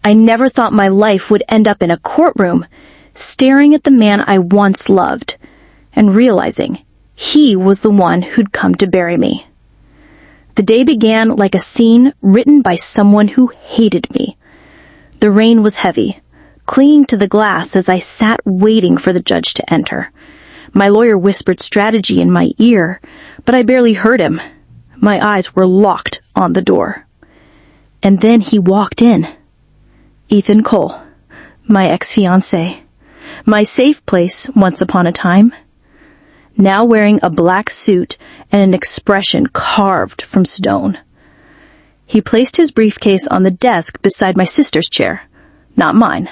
I never thought my life would end up in a courtroom, staring at the man I once loved, and realizing he was the one who'd come to bury me. The day began like a scene written by someone who hated me. The rain was heavy, clinging to the glass as I sat waiting for the judge to enter. My lawyer whispered strategy in my ear, but I barely heard him. My eyes were locked on the door. And then he walked in. Ethan Cole, my ex-fiancé, my safe place once upon a time, now wearing a black suit and an expression carved from stone. He placed his briefcase on the desk beside my sister's chair, not mine.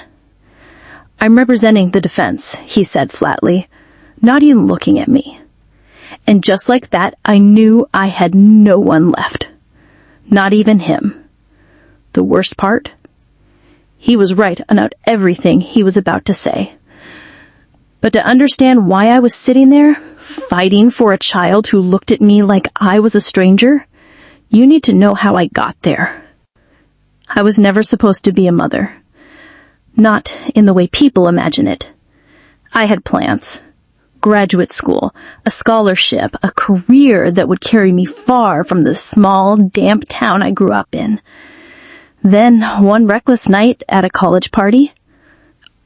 "I'm representing the defense," he said flatly, not even looking at me. And just like that, I knew I had no one left. Not even him. The worst part? He was right about everything he was about to say. But to understand why I was sitting there, fighting for a child who looked at me like I was a stranger, you need to know how I got there. I was never supposed to be a mother. Not in the way people imagine it. I had plans. Graduate school, a scholarship, a career that would carry me far from the small, damp town I grew up in. Then, one reckless night at a college party,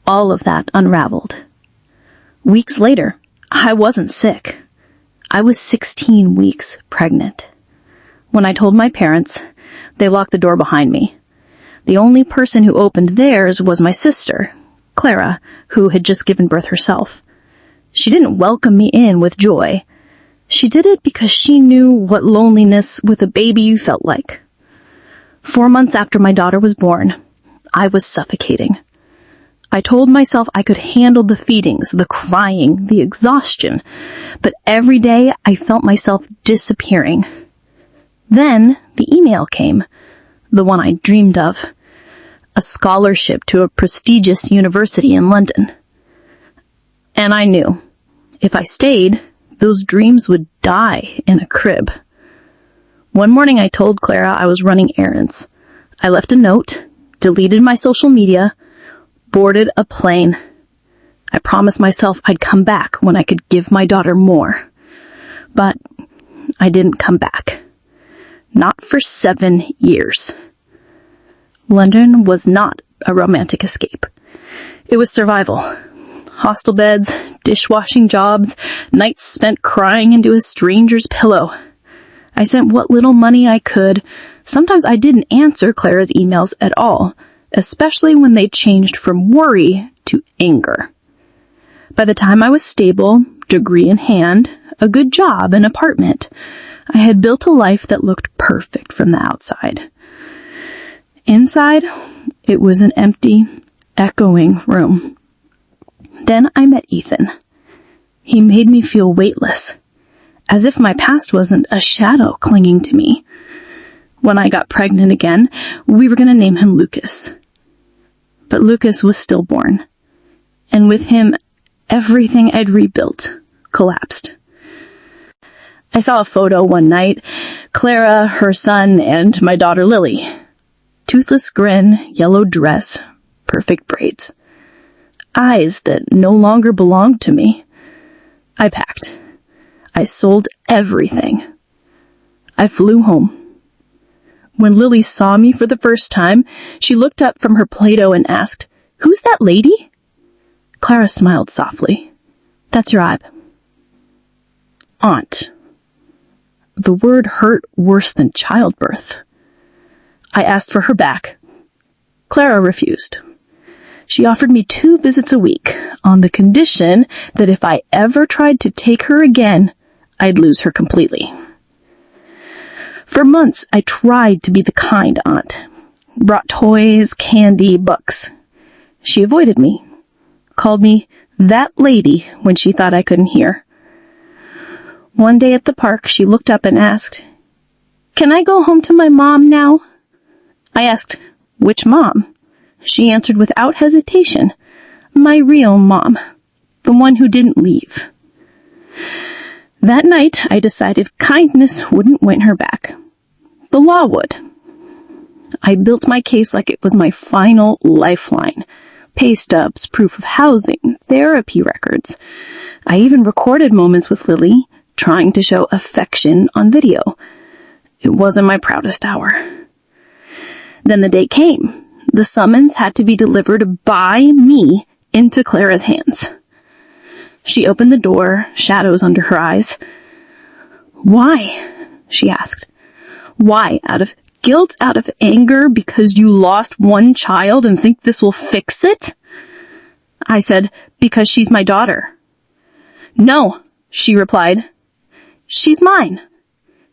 all of that unraveled. Weeks later, I wasn't sick. I was 16 weeks pregnant. When I told my parents, they locked the door behind me. The only person who opened theirs was my sister, Clara, who had just given birth herself. She didn't welcome me in with joy. She did it because she knew what loneliness with a baby felt like. 4 months after my daughter was born, I was suffocating. I told myself I could handle the feedings, the crying, the exhaustion, but every day I felt myself disappearing. Then the email came, the one I dreamed of, a scholarship to a prestigious university in London. And I knew, if I stayed, those dreams would die in a crib. One morning I told Clara I was running errands. I left a note, deleted my social media, boarded a plane. I promised myself I'd come back when I could give my daughter more. But I didn't come back. Not for 7 years. London was not a romantic escape. It was survival. Hostel beds, dishwashing jobs, nights spent crying into a stranger's pillow. I sent what little money I could. Sometimes I didn't answer Clara's emails at all, especially when they changed from worry to anger. By the time I was stable, degree in hand, a good job, an apartment, I had built a life that looked perfect from the outside. Inside, it was an empty, echoing room. Then I met Ethan. He made me feel weightless, as if my past wasn't a shadow clinging to me. When I got pregnant again, we were going to name him Lucas. But Lucas was stillborn, and with him, everything I'd rebuilt collapsed. I saw a photo one night, Clara, her son, and my daughter Lily. Toothless grin, yellow dress, perfect braids. Eyes that no longer belonged to me. I packed. I sold everything. I flew home. When Lily saw me for the first time, she looked up from her Play-Doh and asked, "Who's that lady?" Clara smiled softly. "That's your Ibe." Aunt. The word hurt worse than childbirth. I asked for her back. Clara refused. She offered me 2 visits a week on the condition that if I ever tried to take her again, I'd lose her completely. For months, I tried to be the kind aunt. Brought toys, candy, books. She avoided me. Called me that lady when she thought I couldn't hear. One day at the park, she looked up and asked, "Can I go home to my mom now?" I asked, "Which mom?" She answered without hesitation, "My real mom, the one who didn't leave." That night, I decided kindness wouldn't win her back. The law would. I built my case like it was my final lifeline. Pay stubs, proof of housing, therapy records. I even recorded moments with Lily, trying to show affection on video. It wasn't my proudest hour. Then the day came. The summons had to be delivered by me into Clara's hands. She opened the door, shadows under her eyes. "Why?" she asked. "Why? Out of guilt, out of anger, because you lost one child and think this will fix it?" I said, "Because she's my daughter." "No," she replied. "She's mine.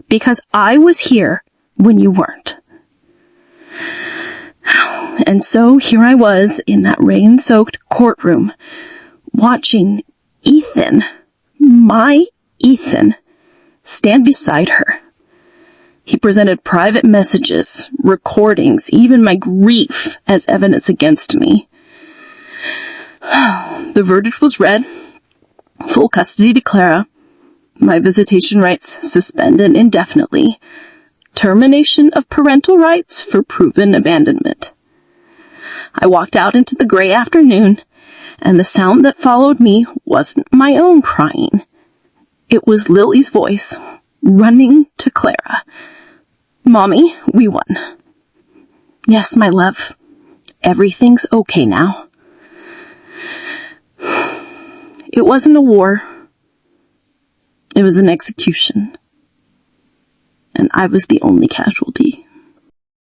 Because I was here when you weren't." And so here I was in that rain-soaked courtroom, watching Ethan, my Ethan, stand beside her. He presented private messages, recordings, even my grief as evidence against me. The verdict was read. Full custody to Clara. My visitation rights suspended indefinitely. Termination of parental rights for proven abandonment. I walked out into the gray afternoon, and the sound that followed me wasn't my own crying. It was Lily's voice, running to Clara. "Mommy, we won." "Yes, my love. Everything's okay now." It wasn't a war. It was an execution. And I was the only casualty.